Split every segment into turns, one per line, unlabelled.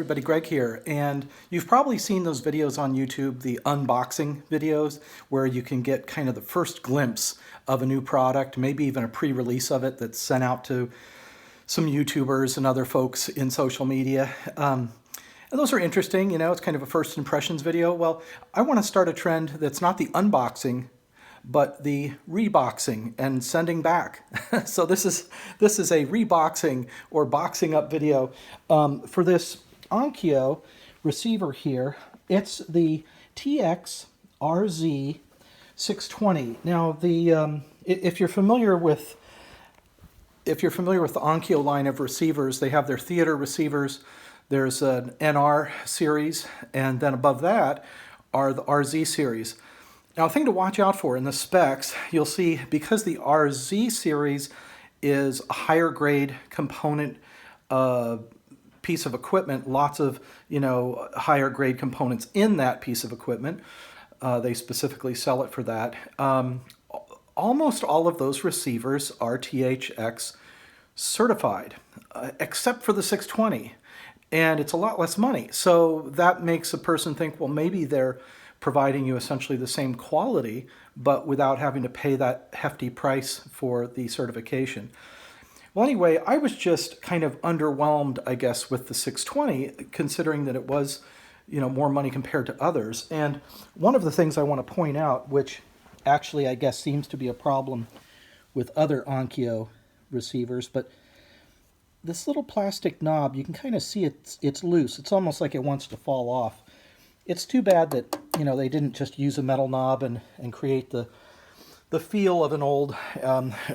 everybody, Greg here, and you've probably seen those videos on YouTube, the unboxing videos, where you can get kind of the first glimpse of a new product, maybe even a pre-release of it that's sent out to some YouTubers and other folks in social media. And those are interesting, you know, it's kind of a first impressions video. Well, I want to start a trend that's not the unboxing, but the reboxing and sending back. So this is a reboxing or boxing up video for this Onkyo receiver here. It's the TX-RZ620. Now if you're familiar with the Onkyo line of receivers, they have their theater receivers. There's an NR series, and then above that are the RZ series. Now, a thing to watch out for in the specs, you'll see because the RZ series is a higher grade component piece of equipment, lots of, you know, higher grade components in that piece of equipment. They specifically sell it for that. Almost all of those receivers are THX certified, except for the 620. And it's a lot less money. So that makes a person think, well, maybe they're providing you essentially the same quality, but without having to pay that hefty price for the certification. Well, anyway, I was just kind of underwhelmed, I guess, with the 620, considering that it was, you know, more money compared to others. And one of the things I want to point out, which actually I guess seems to be a problem with other Onkyo receivers, but this little plastic knob, you can kind of see it's loose. It's almost like it wants to fall off. It's too bad that, you know, they didn't just use a metal knob and create the feel of an old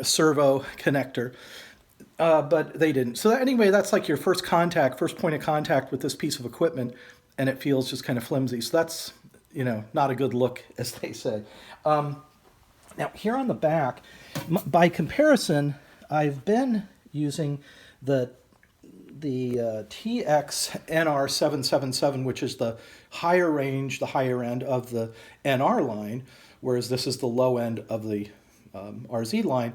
servo connector, but they didn't. So anyway, that's like your first point of contact with this piece of equipment, and it feels just kind of flimsy. So that's, you know, not a good look, as they say. Now here on the back, by comparison, I've been using the TX-NR777, which is the higher range, the higher end of the NR line, whereas this is the low end of the RZ line.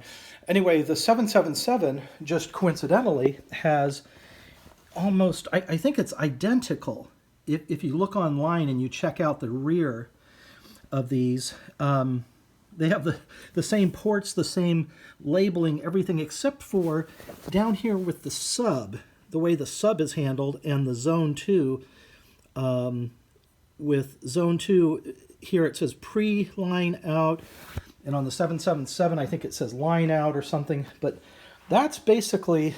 Anyway, the 777 just coincidentally has almost, I think it's identical. If you look online and you check out the rear of these, they have the same ports, the same labeling, everything, except for down here with the sub, the way the sub is handled, and the Zone 2. With Zone 2, here it says pre-line out, and on the 777, I think it says line out or something. But that's basically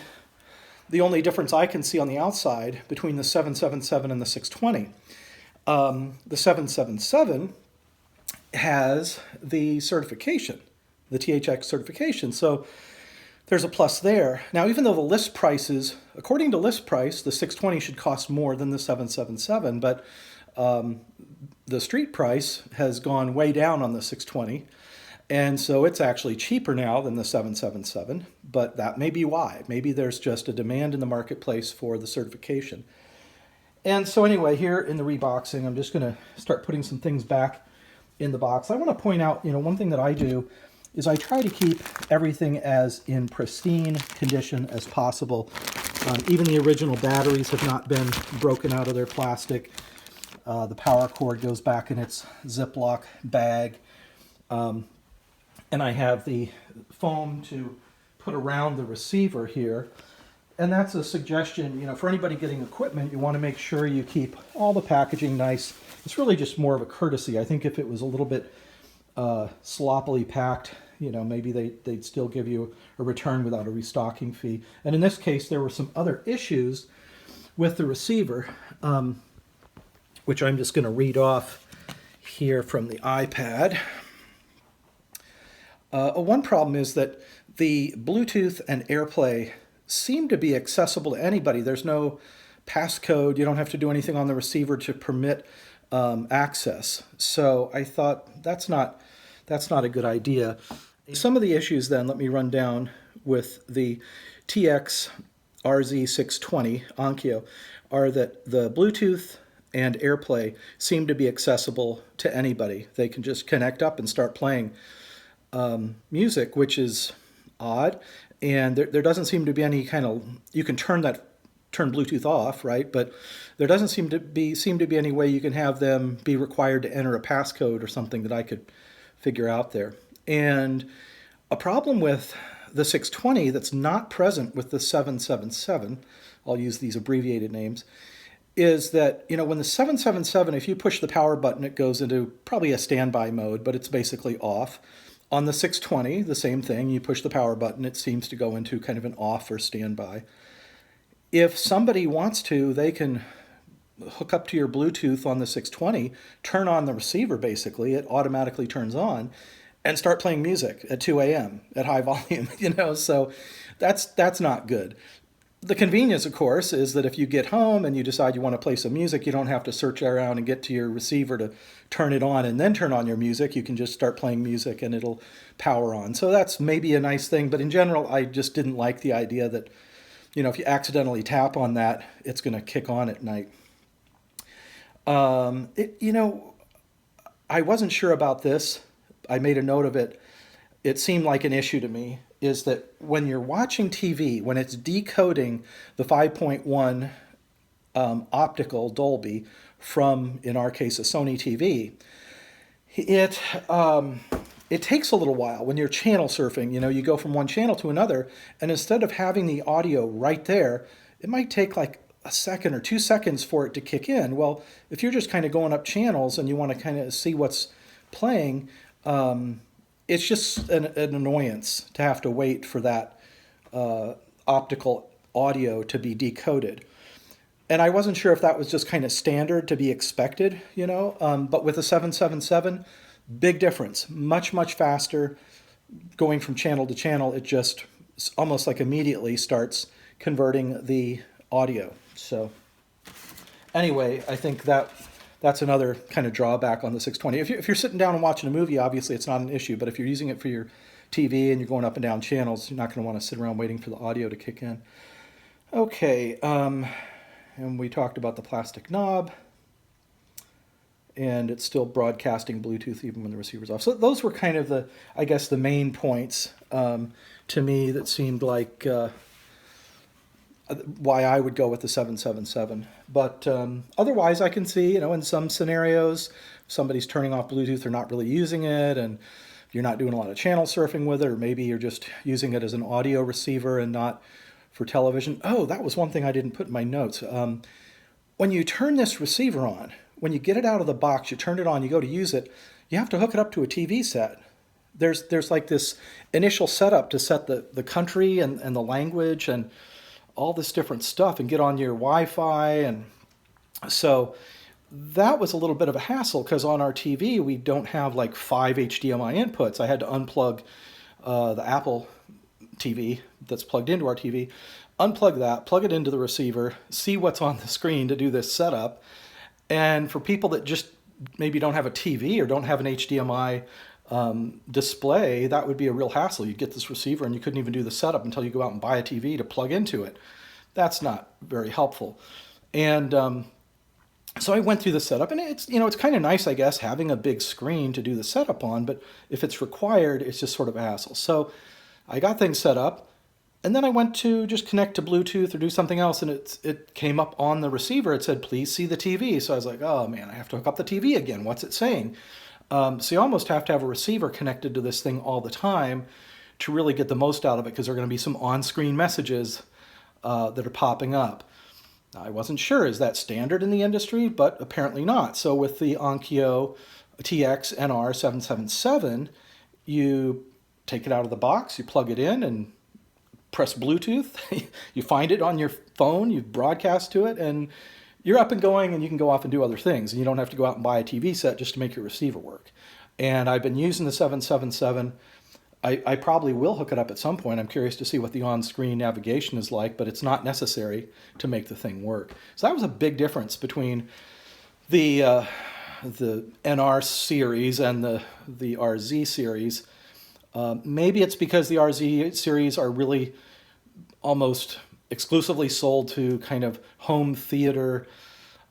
the only difference I can see on the outside between the 777 and the 620. The 777 has the certification, the THX certification. So there's a plus there. Now, even though the list prices, according to list price, the 620 should cost more than the 777, but the street price has gone way down on the 620, and so it's actually cheaper now than the 777, but that may be why. Maybe there's just a demand in the marketplace for the certification. And so anyway, here in the reboxing, I'm just going to start putting some things back in the box. I want to point out, you know, one thing that I do is I try to keep everything as in pristine condition as possible. Even the original batteries have not been broken out of their plastic. The power cord goes back in its Ziploc bag. And I have the foam to put around the receiver here. And that's a suggestion, you know, for anybody getting equipment, you want to make sure you keep all the packaging nice. It's really just more of a courtesy. I think if it was a little bit sloppily packed, you know, maybe they'd still give you a return without a restocking fee. And in this case, there were some other issues with the receiver, which I'm just going to read off here from the iPad. One problem is that the Bluetooth and AirPlay seem to be accessible to anybody. There's no passcode. You don't have to do anything on the receiver to permit access. So I thought that's not a good idea. Some of the issues then, let me run down with the TX-RZ620 Onkyo, are that the Bluetooth and AirPlay seem to be accessible to anybody. They can just connect up and start playing music, which is odd. And there doesn't seem to be any kind of, you can turn turn Bluetooth off, right? But there doesn't seem to be any way you can have them be required to enter a passcode or something that I could figure out there. And a problem with the 620 that's not present with the 777, I'll use these abbreviated names, is that, you know, when the 777, if you push the power button, it goes into probably a standby mode, but it's basically off. On the 620, the same thing. You push the power button, it seems to go into kind of an off or standby. If somebody wants to, they can hook up to your Bluetooth on the 620, turn on the receiver basically, it automatically turns on, and start playing music at 2 a.m. at high volume, you know, so that's not good. The convenience, of course, is that if you get home and you decide you want to play some music, you don't have to search around and get to your receiver to turn it on and then turn on your music. You can just start playing music and it'll power on. So that's maybe a nice thing, but in general, I just didn't like the idea that, you know, if you accidentally tap on that, it's going to kick on at night. You know, I wasn't sure about this. I made a note of it. It seemed like an issue to me, is that when you're watching TV, when it's decoding the 5.1 optical Dolby from, in our case, a Sony TV, it takes a little while. When you're channel surfing, you know, you go from one channel to another, and instead of having the audio right there, it might take like a second or 2 seconds for it to kick in. Well, if you're just kind of going up channels and you want to kind of see what's playing, it's just an annoyance to have to wait for that optical audio to be decoded. And I wasn't sure if that was just kind of standard to be expected, you know, but with the 777, big difference, much, much faster. Going from channel to channel, it just almost like immediately starts converting the audio. So anyway, I think that's another kind of drawback on the 620. If you're sitting down and watching a movie, obviously it's not an issue, but if you're using it for your TV and you're going up and down channels, you're not going to want to sit around waiting for the audio to kick in. Okay, and we talked about the plastic knob, and it's still broadcasting Bluetooth even when the receiver's off. So those were kind of the, I guess, the main points to me that seemed like why I would go with the 777. But otherwise, I can see, you know, in some scenarios, if somebody's turning off Bluetooth, they're not really using it, and you're not doing a lot of channel surfing with it, or maybe you're just using it as an audio receiver and not for television. Oh, that was one thing I didn't put in my notes. When you turn this receiver on, when you get it out of the box, you turn it on, you go to use it, you have to hook it up to a TV set. There's like this initial setup to set the country and the language and all this different stuff and get on your Wi-Fi. And so that was a little bit of a hassle because on our TV, we don't have like 5 HDMI inputs. I had to unplug the Apple TV that's plugged into our TV, unplug that, plug it into the receiver, see what's on the screen to do this setup. And for people that just maybe don't have a TV or don't have an HDMI display, that would be a real hassle. You'd get this receiver and you couldn't even do the setup until you go out and buy a TV to plug into it. That's not very helpful. And so I went through the setup, and it's, you know, it's kind of nice, I guess, having a big screen to do the setup on, but if it's required, it's just sort of a hassle. So I got things set up, and then I went to just connect to Bluetooth or do something else, and it came up on the receiver. It said, please see the TV. So I was like, oh man, I have to hook up the TV again. What's it saying? So you almost have to have a receiver connected to this thing all the time to really get the most out of it, because there are going to be some on-screen messages that are popping up. I wasn't sure, is that standard in the industry? But apparently not. So with the Onkyo TX-NR777, you take it out of the box, you plug it in and press Bluetooth. You find it on your phone, you broadcast to it, and you're up and going, and you can go off and do other things. And you don't have to go out and buy a TV set just to make your receiver work. And I've been using the 777. I probably will hook it up at some point. I'm curious to see what the on-screen navigation is like, but it's not necessary to make the thing work. So that was a big difference between the NR series and the RZ series. Maybe it's because the RZ series are really almost exclusively sold to kind of home theater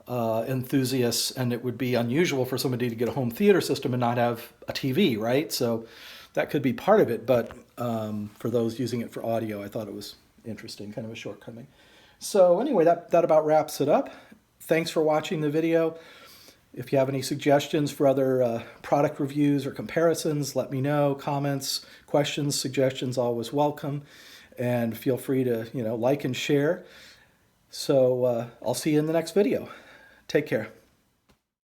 enthusiasts, and it would be unusual for somebody to get a home theater system and not have a TV, right? So that could be part of it, but for those using it for audio, I thought it was interesting, kind of a shortcoming. So anyway, that about wraps it up. Thanks for watching the video. If you have any suggestions for other product reviews or comparisons, let me know. Comments, questions, suggestions, always welcome. And feel free to, like and share. So I'll see you in the next video. Take care.